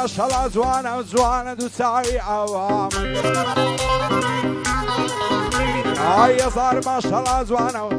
ما شاء الله زوانه وزوانه تساوي عوام يا صار ما شاء الله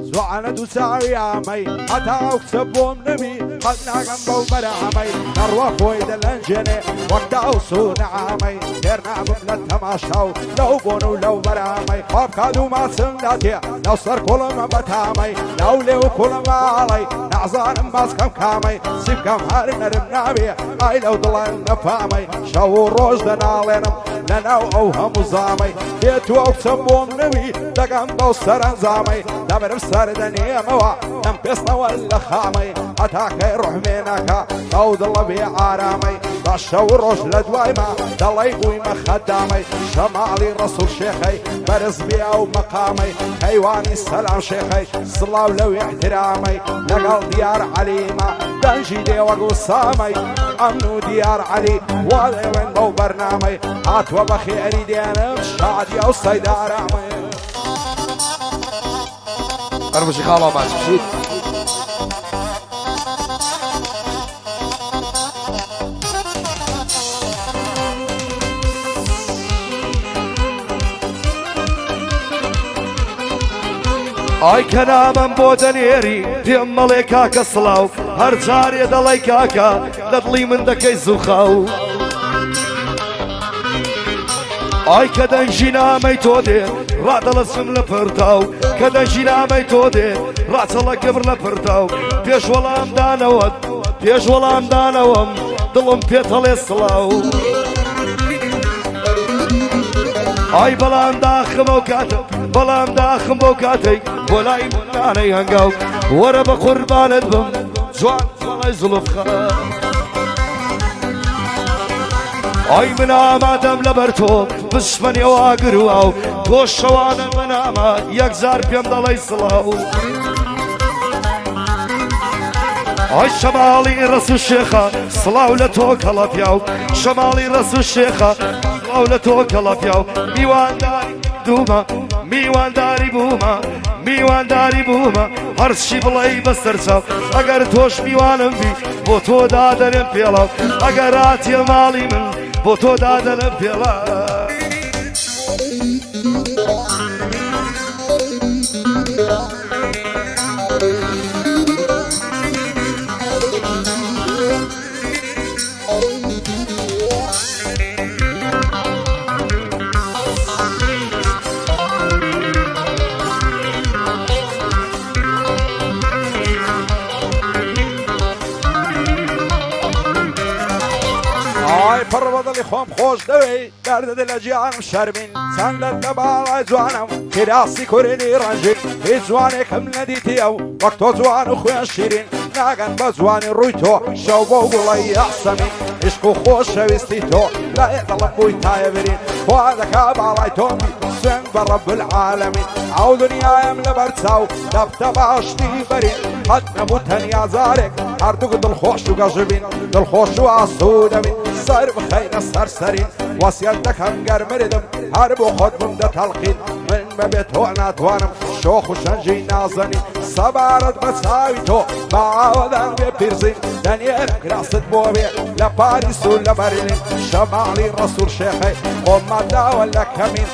زوانه تساوي عمي حتى اكسبهم نبي خدنا جنبه ومرعمي نروح ويد الانجني وقتها وصون عمي ديرنا بملة تماشاو لو بونو لو برعمي خاب كادو ما سنداتي لو صار كل ما بتامي لو ليو كل ما علي نعزان ماسكم كامي سيب كم هارنا رمنابي اي لو ضلين نفامي شو روز دنالينم لنا اوهم وزامي بيتو اكسبهم نبي دقم بوستر انزامي دمر بسر دنيا موا نم بيسنا ولا خامي اتاك يروح منك او ضل بي عرامي دشو روش لدوايما ضل يقوي مخدامي شمالي رسول شيخي برز بي او مقامي حيواني السلام شيخي صلاة ولو احترامي لقل ديار عليما دنجي دي وقصامي امنو ديار علي والي وين بو برنامي هات وبخي اريدي انا شادي او صيدارامي ارمشي خاله ما تمشي ئای کەنامەم بۆ دەنێری پێم مەڵێ کاکە سڵاو هەر جارێ دەڵێ کاکە لە دڵی من دەکەی زووخاو ئای کە دەنجی نامەی تۆ دێ ڕادەڵەسم لە پرتاو کە دەنجی نامەی تۆ دێ ڕاچەڵە گەبر لە پرتاو پێش وەڵامدانەوەت پێش وەڵامدانەوەم دڵم پێت هەڵێ سڵاو ئای بەڵام داخم ئەو کاتە بەڵام داخم بۆ کاتەی بۆ لای منانەی هەنگاو وەرە بە قوربانت بم جوان جوڵای زولفخە ئای من ئامادەم لەبەر تۆ بشمەنێەوە گرواو تۆ شەوانە من ئاما یەکجار پێم دەڵێی سڵاو ئای شەماڵی ڕەس و شێخە سڵاو لە تۆ کەڵە پیاو شەماڵی ڕەس و شێخە سڵاو لە تۆ کەڵە پیاو میوانداری دوومە میوانداری بوومە میوانداری بوومە هەرچی بڵێی بەسەر چاو ئەگەر تۆش میوانم بی بۆ تۆ دادەنم پێڵاو ئەگەر هاتیە ماڵی من بۆ تۆ دادەنم پێڵاو پڕبەدڵی خۆم خۆش دەوێ دەردە لە جیانم شەرمین چەندە لە باڵای جوانم کراسی کوردی ڕەنجین هیچ جوانێکم نەدیتی ئەو وەک تۆ جوان و خوێن شیرین ناگەن بە جوانی ڕووی تۆ شەو بۆ گوڵی یاسەمین عشق و خۆشەویستی تۆ لای دڵم بووی تایە برین خوا دەکا باڵای تۆمی سوێن بە ڕەب العالەمین ئەو دنیایم لەبەر چاو دەبتە باشتی بەرین قەت نەبوو تەنیا جارێک هەردووک دڵخۆش و گەژبین دڵخۆش و ئاسوودەبین سەر بخەینە سەرسەرین وەسیەت دەکەم گەرمردم هەر بۆ خۆت بم دەتەڵقین من بەبێت تۆ ناتوانم شۆخ و شەنجی نازەنین سەبارەت بە چاوی تۆ بە ئاوەدان بێ پیرزین دەنێرە کراست بۆ بێ لە پاریس و لە بەرلین شەماڵی ڕەسوور شێخەی خۆمە داوە لە کەمین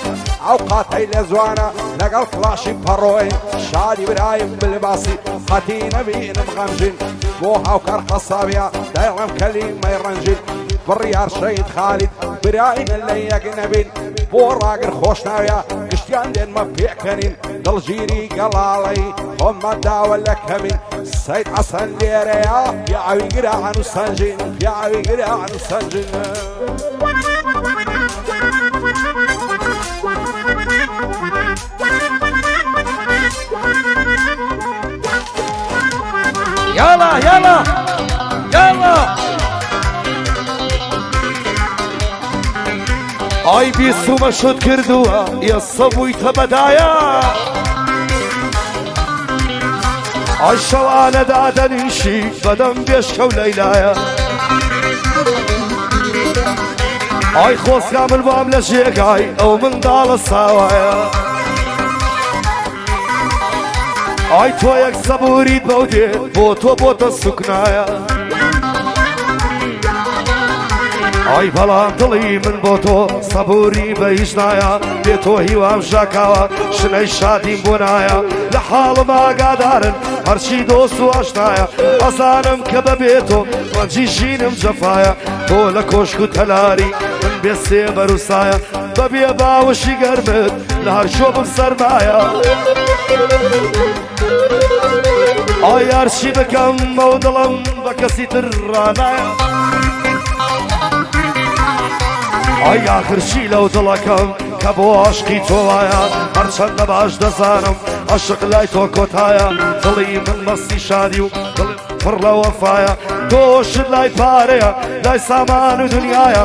ئەو قاتەی لە جوانە لەگەڵ کڵاشی پەڕۆین شادی برایم بلباسی قەتی نەبینم غەمژین بۆ هاوکەر قەسابیا دەیڵم کەلیمەی ڕەنجین بڕیار شەید خالید براینە لە یەک نەبین بۆ ڕاگر خۆش ناویە گشتیان دێنمە پێکەنین دڵگیری گەڵاڵەی خۆمە داوە لە کەمین سەید حەسەن لێرەیە پیاوی گران و سەنجین پیاوی گران و سەنجین يلا يلا يلا ئای بیستومە شت کردووە ئێستا بوویتە بەدایە ئای شەوانە دادەنیشی بەدەم بێشکە و لەیلایە ئای خۆزگا من بام لە ژێگای ئەو منداڵە ساوایە ئای تۆ یەک سەبووریت بەو دێ بۆ تۆ بۆتە سوکنایە ئای بەڵام دڵی من بۆ تۆ سەبووری بە هیچ نایە بێ تۆ هیوام ژاکاوە شنەی شادیم بۆ نایە لە حاڵم ئاگادارن هەرچی دۆست و ئاشنایە ئەزانم کە بەبێ تۆ ڕەنجی ژینم جەفایە تۆ لە کۆشک و تەلاری من بێ سێبەر و سایە بەبێ باوەشی گەرمت لە هەر شۆبم سەرمایە ئای هەرچی بکەم ئەو دڵم بە کەسی تر ڕانایە ئای ئاخرچی لەو دڵەکەم کە بۆ عاشقی تۆ وایە هەرچەندە باش دەزانم عاشق لای تۆ کۆتایە دڵی من مەستی شادی و دڵ پڕ لە وەفایە تۆشت لای پارەیە لای سامان و دنیایە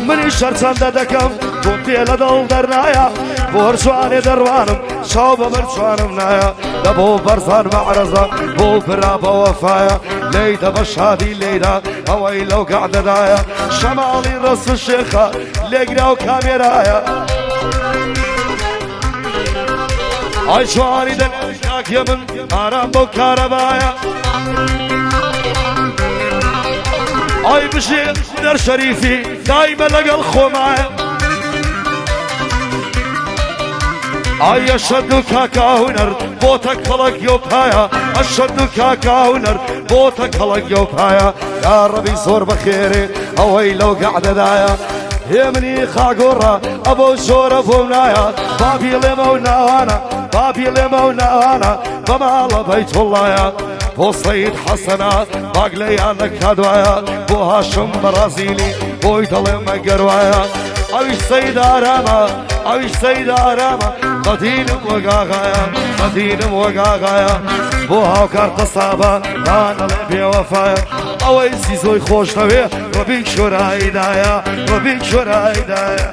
منیش هەرچەندە دەکەم تۆ پێ لە دڵ دەرنایە بۆ هەر جوانێ دەڕوانم چاو بە من جوانم نایە لە بۆ بەرزان مەعرەزە بۆ برا بە وەفایە لێیدە بە شادی لێیدا ئەوەی لەو گەعدەدایە شەماڵی ڕەس و شێخە لێگرا و کامێرایە ئای جوانی دەناکیە من ئارام بۆ کارەبایە ئای بژێ دەر شەریفی دایمە لەگەڵ خۆمایە ئای ئەشەد و کاکاونەر بۆتە کەڵک یۆپایە ئەشەد و کاکاونەر بۆتە کەڵک یۆپایە یا ڕەبی زۆر بەخێرێ ئەوەی لەو گەعدەدایە هێ منی خاگۆڕە ئەبۆ زۆرە بۆم نایە بابی لێمە و ناوانە بابی لێمە و ناوانە بەماڵە بەیتوڵایە بۆ سەید حەسەنە باگ لەیان نەکادوایە بۆ هاشم بەرازیلی بۆی دەڵێم مەگەروایە ئەویش سەید ئارامە ئەویش سەید ئارامە قەدینم وەگاغایە قەدینم وەگاغایە بۆ هاوکار قەسابە دانەڵێ بێوەفایە ئەوەی سیزۆی خۆش دەوێ ڕەبی شۆرایدایە ڕەبی شۆرایدایە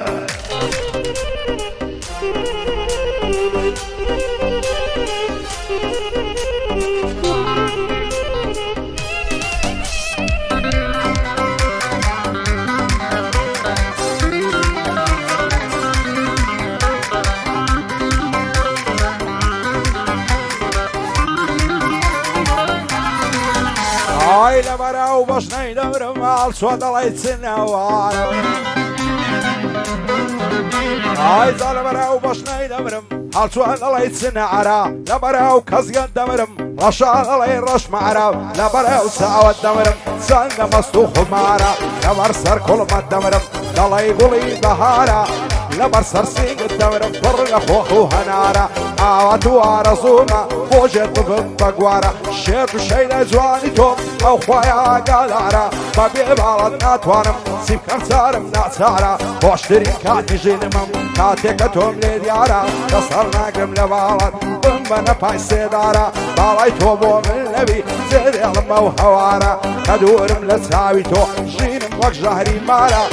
ئای لەبەرە و بەشنەی دەورم ماڵ چۆ دەڵی چنەوانە ئای زا لەبەرە و بەشنەی دەورم هەڵچوان دەڵی چنەعرا لەبەرە و کەزگەن دەمرم ڕەشان دەڵی ڕەشمەعرا لەبەرە و چاوەت دەمرم چەندە مەست و خومارە لەبەر سەر کوڵمەت دەمرم دەڵی گوڵی بەهارە لەبەر سەرسینگت دەمرم پڕ لە خۆخ و هەنارە ئاوات و ئارەزوومە بۆ ژێر ببم بە گوارە شێر و شەیدە جوانی تۆم ئەو خۆی ئاگادارە بەبێ باڵەت ناتوانم چی بکەم چارم ناچارە باشترین کاتی ژینمم کاتێکە تۆم لێ دیارە دەسەڵ ناگرم لە باڵەت بم بە نەپای سێدارە باڵای تۆ بۆ من نەبی جێدێڵمە و هەوارە کە دوورم لە چاوی تۆ ژینم وەک ژەهری مارە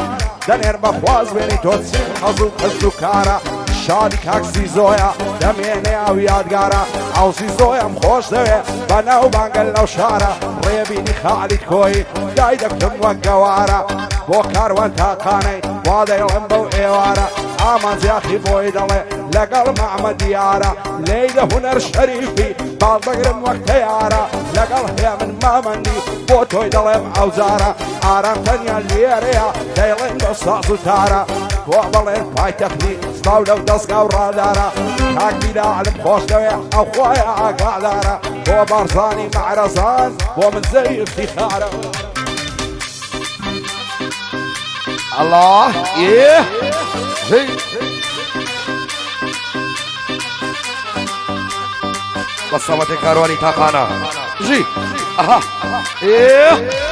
دەنێر بەخواز وێنی تۆ چین هەز و کەس و کارە شادی کاکسی زۆیە دەمێنێ ئەو یادگارە ئەوسی زۆیم خۆش دەوێ بە ناو بانگەل لەو شارە ڕێبینی خالیت کۆی دای دەکتم وەک گەوارە بۆ کاروان تاقانەی وا دەیڵم بەو ئێوارە ئامانجیاخی بۆی دەڵێ لەگەڵ مەحمەد دیارە لێی دە هونەر شەریفی باڵ دەگرم وەک تەیارە لەگەڵ هێمن مامەندی بۆ تۆی دەڵێم ئەوزارە ئارام تەنیان لێرەیە دەیڵێن بە ساز و تارە بۆ بەڵێن پایتەختی سلااو لەو دەستگا و ڕادارە کاکیدا علم خۆش دەوێ ئەو خۆیە ئاگادارە بۆ بارزانی مەعرەزان بۆ من زەوی افتیخارە الله إيه زي بصمت كارواني تاقانا جي أها إيه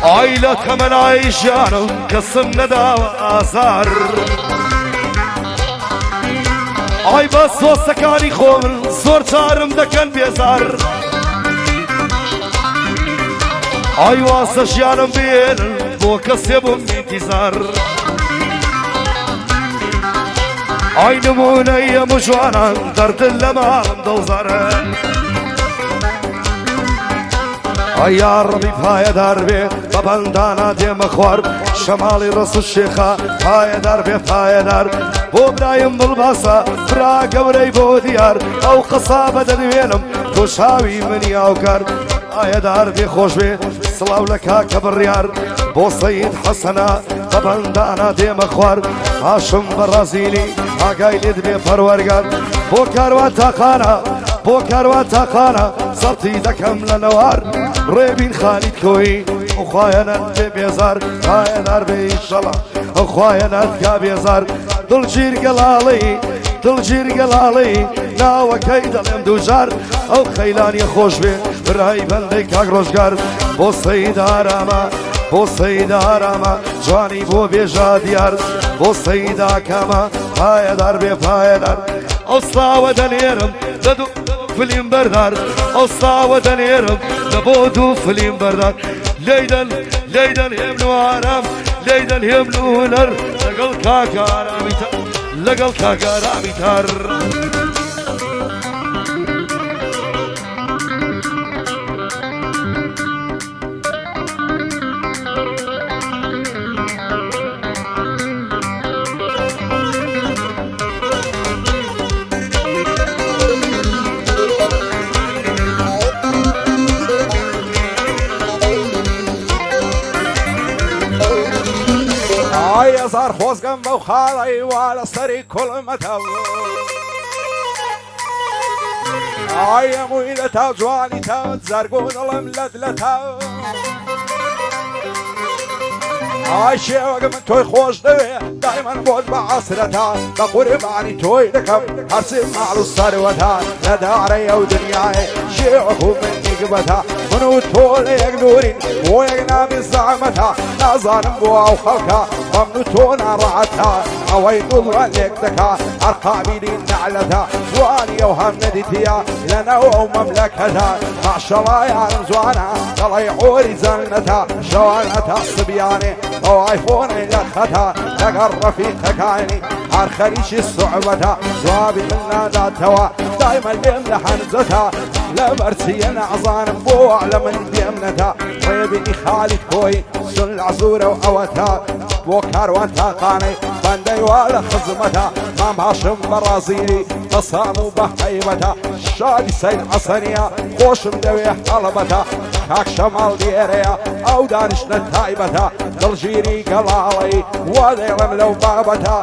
ئایلە تەمەنای ژیانم کەسم نەداوە ئازار ئای بە سۆسەکانی خۆمن زۆر جارم دەکەن بێزار ئای واسە ژیانم بێنن بۆ کەسێ بووم ئینتیزار ئای نمونەی هەموو جوانان دەردن لە ماڵم دڵزارە ئای یاڕەبی پایەدار بێ بە بەندانە دێمە خوار شەماڵی ڕەس و شێخە پایەدار بێ پایەدار بۆ برایم بڵباسە برا گەورەی بۆ دیار ئەو قەسابە دەدوێنم تۆ شاوی منی ئاوکار پایەدار بێ خۆش بێ سڵاو لە کاکە بڕیار بۆ سەید حەسەنە بە بەندانە دێمە خوار هاشم بەڕازیلی ئاگای لێت بێ پەروەرگار بۆ کاروان تاقانە بۆ کاروان تاقانە سەڵتی دەکەم لە نەوار ڕێبین خالیت کۆی ئەو خوایەنەت بێ بێزار پایەدار بێ ئیشەڵا ئەو خوایەنەت کا بێزار دڵگیر گەڵاڵی دڵگیر گەڵاڵی ناوەکەی دەڵێم دووجار ئەو خەیلانی خۆش بێ برای بەندەی کاک ڕۆژگار بۆ سەید ئارامە بۆ سەید ئارامە جوانی بۆ بێژا دیار بۆ سەیدا کەمە پایەدار بێ پایەدار ئەو سڵاوە دەنێرم لە دوو فلیم بەردار ئەو سڵاوە دەنێرم لە بۆ دوو فلیم بەردار لەیدەن هێمن و ئارام لەیدەن هێمن و هونەر لەگەڵ کاکە ئارامی تار لەگەڵ کاکە ئارامی تار صار خۆزگەم بەو خاڵی وا لە سەری کوڵمەتەوە ئای هەمووی لە تاو جوانی تاوت زەرگۆ دڵم لەت لە تاو ئای شێوەگە من تۆی خۆش دەوێ دایمەن بۆت بە عەسرەتا بە قوربانی تۆی دەکەم هەرچی ماڵ و سەروەتا لە دارەی ئەو دنیاێ شێوەک و منی گبەتا من و تۆ لە یەک نورین بۆ یەک نامی زەحمەتا نازانم بۆ ئەو خەڵکە بەمن و تۆ ناڕەحەتا ئەوەی دڵوان لێک دەکا هەر قابیلی نەعلەتا جوانی ئەو هەم نەدیتیە لەنەو ئەو مەملەکەتا ماشەڵا یارم جوانە دەڵی عۆری جەنەتا شەوانەتا سبیانێ ئەو ئایفۆنی لە خەتا لەگەڵ ڕەفیقەکانی هەر خەریکی سوعبەتا جوابی من ناداتەوە دایمە لێم لە حەنجەتا لە بەرچیە نەعزانم بۆ لە من دێمنەتا ڕێبینی خالیت کۆی سون لە عزورە و ئەوەتا بۆ کاروان تاقانەی بەندەی وا لە خزمەتا مام هاشم بەڕازیلی قەسام و بە هەیبەتا شادی سەید حەسەنیە خۆشم دەوێ هەڵەبەتا کاک شەماڵ دیێرەیە ئەو دانیشتە تایبەتە دڵگیری گەڵاڵی وا دەیڵێم لەو بابەتە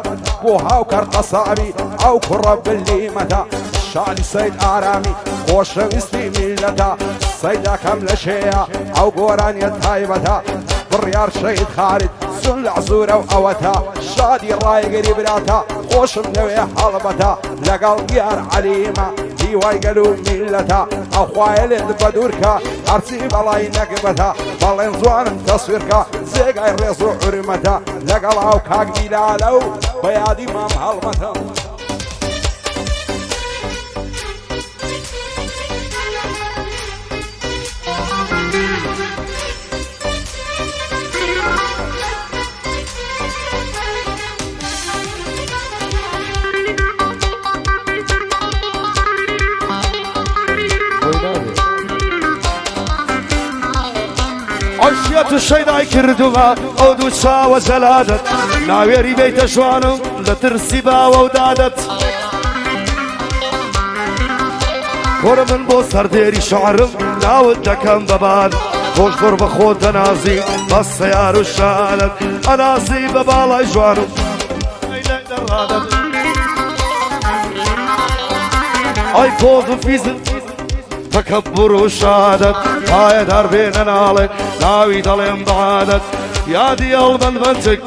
بۆ هاوکەر قەسامی ئەو کوڕە بلیمەتە شادی سەید ئارامی خۆشەویستی میلەتە سەیدەکەم لە شێیە ئەو گۆرانیە تایبەتە بڕیار شەید خالید سون لە عزورە و ئەوەتە شادی ڕایگەری براتە خۆشم دەوێ هەڵبەتە لەگەڵ دیار عەلیمە دیوای گەل و میلەتە ئەو خوایە لێت بە دوورکە هەرچی بەڵای نەگبەتە بەڵێن جوانم تەسویرکە جێگای ڕێز و حورمەتە لەگەڵ ئەو کاک بیلالە و بە یادی مام هەڵمەتە عشیەت و شەیدای کردووە ئەو دوو چاوە جەلادت ناوێری بێتە جوانم لە ترسی باوە و دادت گۆرە من بۆ سەردێری شعرم ناوت دەکەم بەباد خۆش گۆر بە خۆت دەنازی بە سەیار و شانت ئەنازی بە باڵای جوانم ئای پۆز و فیزت تەکەببر و شادت پایەدار بێنە ناڵێ ناوی دەڵێم بەعادەت یادی ئەڵبەن بەچک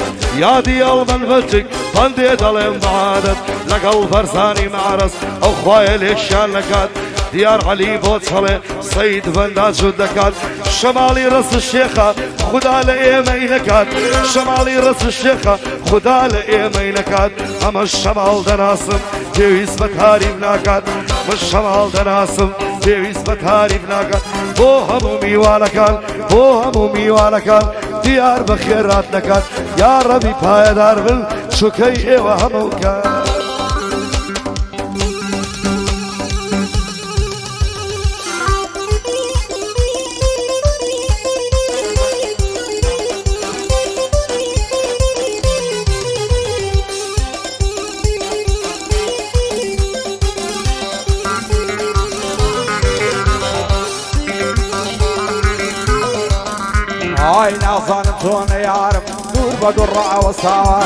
یادی ئەڵبەن بەچک بەندێ دەڵێم بەعادەت لەگەڵ بەرزانی مەعرەس ئەو خوایە لێکشان نەکات دیار علی بۆچەڵێ سەید بەنداج و دەکات شەماڵی ڕەس شێخە خدا لە ئێمەی نەکات شەماڵی ڕەس شێخە خدا لە ئێمەی نەکات ئەمە شەماڵ دەناسم پێویست بە تاریف ناکات من شەماڵ دەناسم پێویست بە تاریف ناکات بۆ هەموو میوانەکان بۆ هەموو میوانەکان دیار بە خێرات دەکات یا ڕەبی پایەدار بن چوکەی ئێوە هەموو کات ئای نازانم چۆنە یارم دوور بە دوور ڕاوەستاوە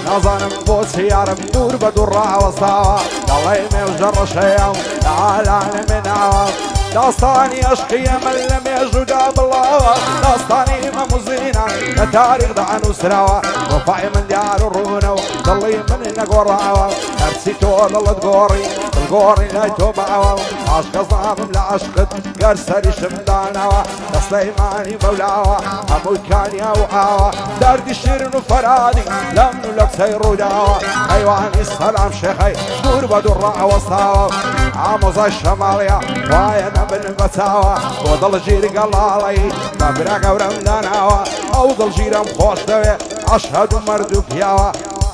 نازانم بۆچی یارم دوور بە دوور ڕاوەستاوە دەڵێ مێژە ڕەشەیە و لەعالانە مێناوە داستانی عشقیە من لە مێژوودا بڵاوە داستانی مەموزینە لە تاریخدا نووسراوە ڕۆفای من دیار و ڕوونەوە دڵی من نەگۆڕاوە هەرچی تۆ دڵت گۆڕی دڵگۆڕی لای تۆ باوە عاشقە زابم لە عشقت گەر سەریشم داناوە دەستەیمانی بەولاوە هەمووی کانیا و ئاوە دەردی شیرن و فەرادی لەم و لە قسەی ڕووداوە ئەیوانی سەلام شێخەی دوور بە دوور ڕاوەستاوە ئامۆزای شەماڵیە وایە نەبن بەچاوە بۆ دڵگیری گەڵاڵی بە برا گەورەم داناوە ئەو دڵگیرم خۆش دەوێ ئەشهەد و مەرد و پیاوە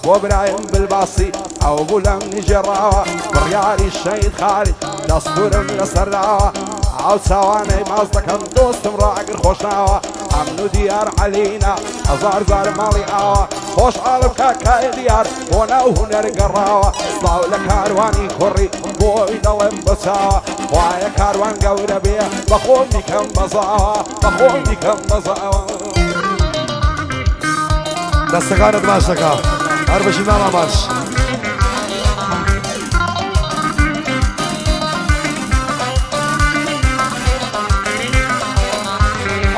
بۆ برایم بالباسی ئەو بوو لەم نیجێڕاوە بڕیاری شەید خالید دەستورم لەسەرداوە ئەو چاوانەی ماز دەکەم دۆستم ڕاگر خۆشناوە ئەمن و دیار عەلینە هەزار زار ماڵی ئاوە خۆش ئاڵم کاکای دیار بۆ ناو هونەر گەڕاوە سڵاو لە کاروانی کوڕی بۆی دەڵێم بچاوە وایە کاروان گەورە بێ بەخۆ میکەم بەزاوە بەخۆ میکەم بەزاوە دەستەکانت باش دەکا هەر بەشی ماڵە باش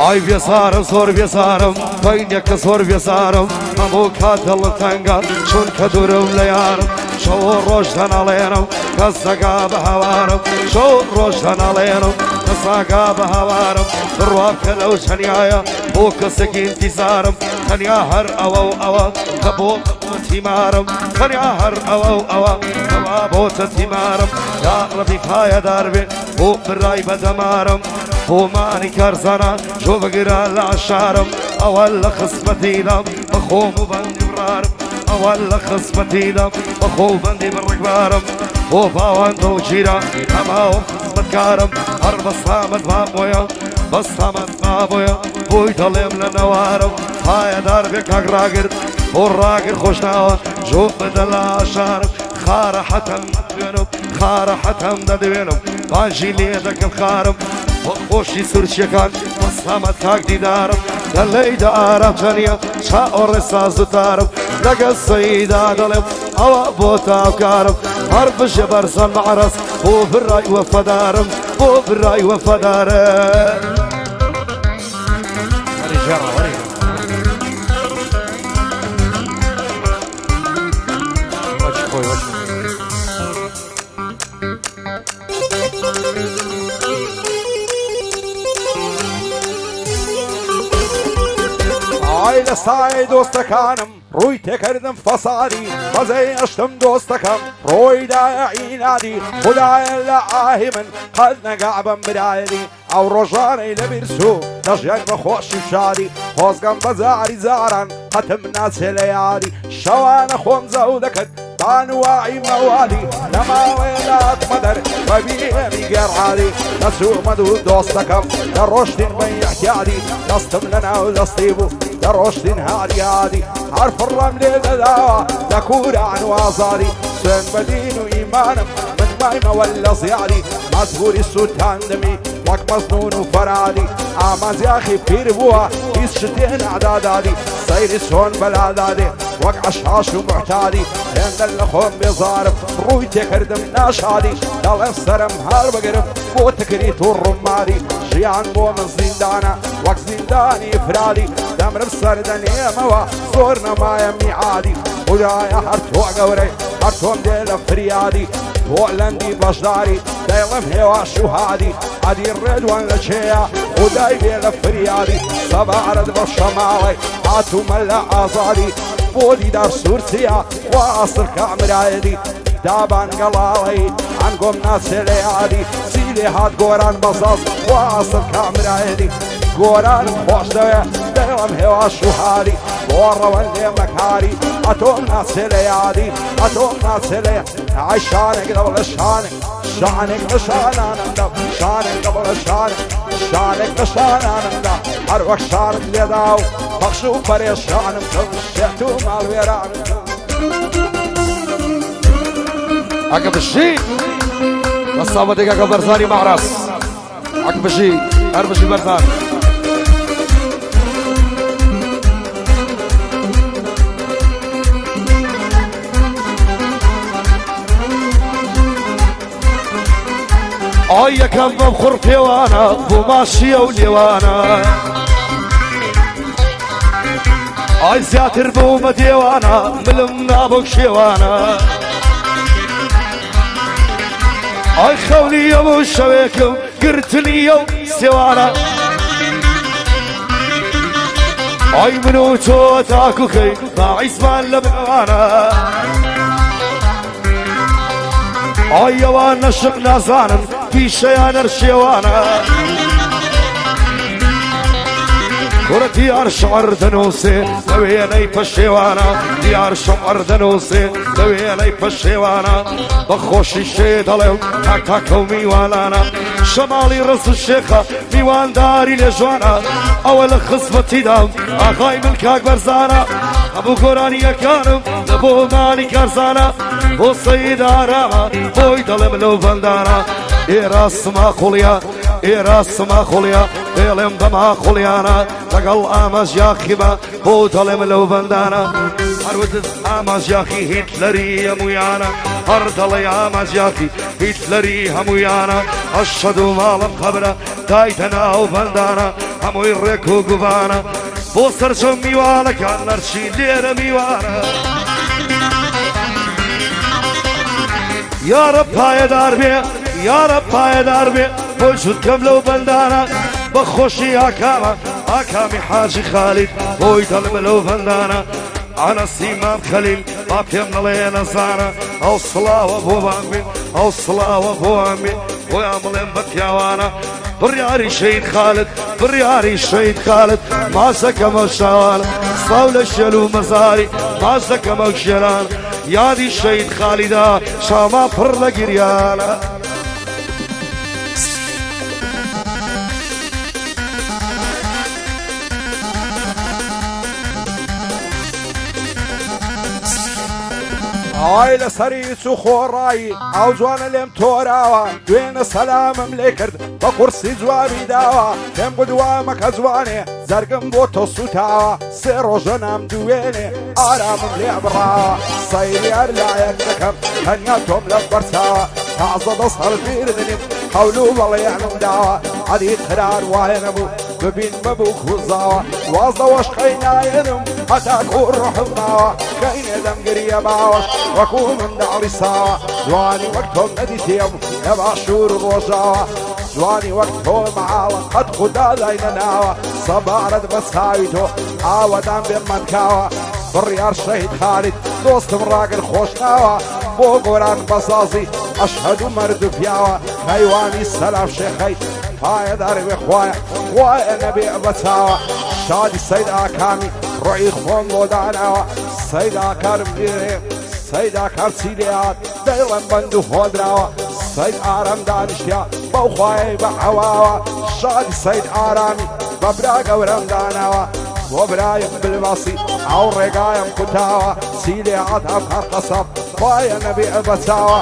ئای بێسارم زۆر بێسارم بەینێکە زۆر بێسارم هەموو کات دڵم تەنگە چونکە دوورم لە یارم شەو ڕۆژ دەناڵێنم کەس دەگا بە هەوارم شەو ڕۆژ دەناڵێنم کەس دەگا بە هەوارم بڕوا بکە لەو چەنیایە بۆ کەسێکی انتیزارم تەنیا هەر ئەوە و ئەوە کە بۆ تیمارم تەنیا هەر ئەوە و ئەوە کەوا بۆتە تیمارم یا ڕەبی پایەدار بێ بۆ بڕای بەدەمارم بۆمانی کارزانان جۆ بگرە لە عشارم ئەوەل لە خزمەتیدام بەخۆم و بەندی بڕارم ئەوەل لە خزمەتیدام بەخۆ و بەندی بڕێکبارم بۆ باوان دڵگیرە ئەماوە خزمەتکارم هەر بەسامەت مابۆیە بەسامەت مابۆیە بۆی دەڵێم لە نەوارم پایەدار بێ کاک ڕاگرت بۆ ڕاگر خۆشناوە جۆ بدە لە عشارم خارە حەتەم دەدوێنم خارە حەتەم دەدوێنم بانجی لێ دەکەم خارم خۆشی سورچیەکان بەسامەت کاک دیدارم دەلەیدا ئارام چەنیە چاوەڕێ ساز و تارم لەگەڵ سەیدا دەڵێم ئەوە بۆ تاوکارم هەر بژێ بەرزان مەعرەس بۆ بڕای وەفەدارم بۆ بڕای وەفەدارم ئای لە سای دۆستەکانم ڕووی تێکردم فەسادی بەزەی ئەشتم دۆستەکەم ڕۆیدایە عینادی خدایە لە ئاهی من قەت نەگا بەم برایەری ئەو ڕۆژانەی لە بیرچوو دەژیان بە خۆشی شادی خۆزگەم بە جاری جاران قەتم ناچێ لە یاری شەوانە خۆم جەو دەکرد بانواعی مەوادی لەماوەیە لات مەدەر بەبیێمی گەڕادی دەچوومە دوو دۆستەکەم دەڕۆشتین بە یەحتیادی دەستم لە ناو دەستی بوو دەڕۆشتین هاریادی هەر فڕەم لێ دەداوە لە کووران وازاری سوێن بە دین و ئیمانم من مایمەوە لە زیادی مەزبوری سووتاندمی وەک مەزنون و فەرادی ئامازیاخی پیر بووە هیچ شتێ نەعدادادی سەیری چۆن بەلادادێ وەک عەشاش و معتادی هێندە لە خۆم بێزارم ڕووی تێکردم ناشادی دەڵێم سەرم هەر بگرم بۆ تکریت و ڕووماری ژیان بۆ من زیندانە وەک زیندانی فرادی دەمرم سەردەنێمەوە زۆر نەمایە میعادی خدایە هەر تۆ گەورەی هەر تۆم دێ لە فریادی بۆ لەندی بەشداری دەیڵم هێواش و هادی عەدی ڕێدوان لە چێیە و دای بێ لە فریادی سەبارەت بە شەماڵی هاتوومە لە ئازادی بۆ دیدار سوورسیا وا ئاسڵ کامرایەتی دابان گەڵاڵی ئەنگۆم ناچێ لە یادی سیلێ هات گۆران بەزاز وا ئاسڵ کامرایەتی گۆرانم خۆش دەوێ دەیڵم هێواش و هادی بۆ ڕەوەن لێ مەکاری ئەتۆم ناچێ لە یادی ئەتۆم ناچێ لە ئای شانێک دەبڵە شانێک شانێک لە شانانمدا شانێک دەبڵە شانێک لە شانانمدا هەر وەک شانت لێدا و بەخش و پەرێشانم کەم شێت و ماڵوێرانم ئەگە بشی بەسامەتێک ئەگە بەرزانی مەعرەس ئەگە بشی هەر بشی بەرزان ئای یەکەم بەم خوڕ پێوانە بۆ ماشیە و لێوانە ئای زیاتر بۆمە دێوانە ملم نابۆ شێوانە ئای خەولیە بۆ شەوێکم گرتنیە و سێوانە ئای من و تۆ تاکوکەی باعیسمان لە بێوانە ئای ئەوان نەشق نازانن پیشەیان هەرشێوانە کوڕە دیار شەعر دەنووسێ لە وێنەی پەشێوانە دیار شەعر دەنووسێ لە وێنەی پەشێوانە بەخۆشی شێ دەڵێم تاکتاکە و میوانانە شەماڵی ڕەز و شێخە میوانداری لێ جوانە ئەوە لە خزمەتیدا ئاغای من کاک بەرزانە هەموو گۆرانیەکانم لە بۆ مالی کارزانە بۆ سەید ئارامە بۆی دەڵێم لەو بەندانە ئێرە سماخۆڵیا ئێرە سماخۆڵیا دێڵێم بەماخۆڵیانە لەگەڵ ئاماژیاخیبە بۆ دەڵێم لەو بەندانە هەروەدت ئاماژیاخی هیتلەری هەموویانە هەر دەڵێ ئاماژیاخی هیتلەری هەموویانە ئەشەد و ماڵم خەبرە دایتە ناو بەندانە هەمووی ڕێک و گوبانە بۆ سەرچەم میوانەکان نەرچی لێرە میوانە یارە پایەدار بێ یارە پایەدار بێ بۆ جووتکەم لەو بەندانە بەخۆشی ئاکامە ئاکامی حاجی خالید بۆی دەڵم لەو بەندانە ئەنەسی مام خەلیل با پێم نەڵێ نەزانە ئەو سڵاوە بۆمان بێ ئەو سڵاوە بۆوان بێ بۆیان بڵێم بە پیاوانە بڕیاری شەید خالد بڕیاری شەید خالد مازەکەمە شاوانە ساو لە شێل و مەزاری مازەکەمە شێران یادی شەید خالیدا شاما پڕ لە گریانە ئای لە سەری و خۆڕایی ئەو جوانە لێم تۆراوە دوێنە سەلامم لێ کرد بە قورسی جوابی داوە پێم گوتووە مەکە جوانێ زەرگم بۆ تۆ سوتاوە سێ ڕۆژە نام دوێنێ ئارامم لێ بڕاوە سەیری هەر لایەک دەکەم هەنیا تۆم لە بەرچاوە تازە دەست هەڵگیر دنیم هەولو بەڵێیانم داوە عەلی قرار وایە نەبوو ببین مەبوو کوزاوە وازدەوەش قەی نایەنم هەتا کوڕ ڕەحم ماوە کەینێ دەم گریە باوەش وەکو منداڵی ساوە جوانی وەک تۆم نەدیتێم لە باشوور ڕۆژاوە جوانی وەک تۆ مەعاڵە قەت خودا لای نەناوە سەبارەت بە چاوی تۆ ئاوەدان بێم مەنکاوە بڕیار شەهید خالید دۆستم ڕاگر خۆش ناوە بۆ گۆران بەسازی ئەشهەد و مەرد و پیاوە کەیوانی سەلاف شێخەی پایەدار بێ خوایە خوایە نەبێ بەچاوە شادی سەید ئاکامی ڕۆی خۆم بۆ داناوە سەید ئاکارم لێرێ سەید ئاکار چی لێهات دەیڵەم بەند و هۆدراوە سەید ئارام دانیشتیا بەو خوایەی بە حەواوە شادی سەید ئارامی بە برا گەورەم داناوە بۆ برایم بلباسی ئەو ڕێگایم کوتاوە چی لێهات ئەفهەر قەسەب خوایە نەبێ بەچاوە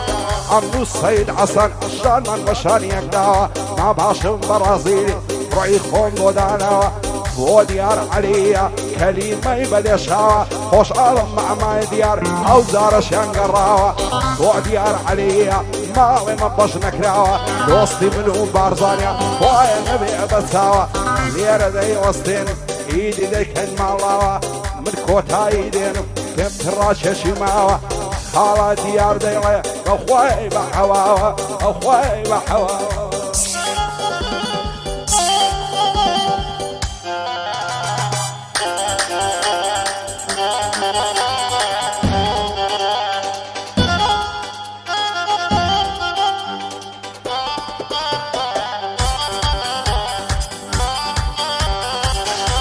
ئەمنو سەید حەسەن شانمان بە شانیەک داوە ناباشم بە ڕازیلی ڕۆی خۆم بۆ داناوە بۆ دیار عەلیە کەلیمەی بەلێشاوە خۆشحاڵم مەعمای دیار ئەو جارەشیان گەڕاوە بۆ دیار عەلیە ماڵێ مە بەش نەکراوە دۆستی من و بارزانیا خوایە نەبێ بەچاوە لێرە دەیوەستێن ئیدی دەیکەن ماڵاوە من کۆتایی دێنم پێم تڕا چێشی ماوە خاڵە دیار دەیڵێ أخوي بحواوة أخوي بحواوة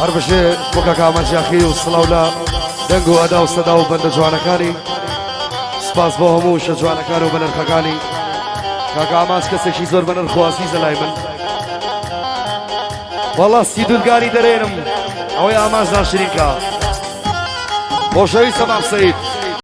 هەربژێ بۆ کاکا ئاماجاخی و سڵاو لە دەنگ و ئەدا و سەدا و بەندە جوانەکانی سپاس بۆ هەموو شە جوانەکان و بەنرخەکانی کاکا ئاماج کەسێکی زۆر بەنرخوازیزە لای من وەڵا سی دولگاری دەرێنم ئەوەی ئاماج ناشرینکە بۆشەوی سەمام سەید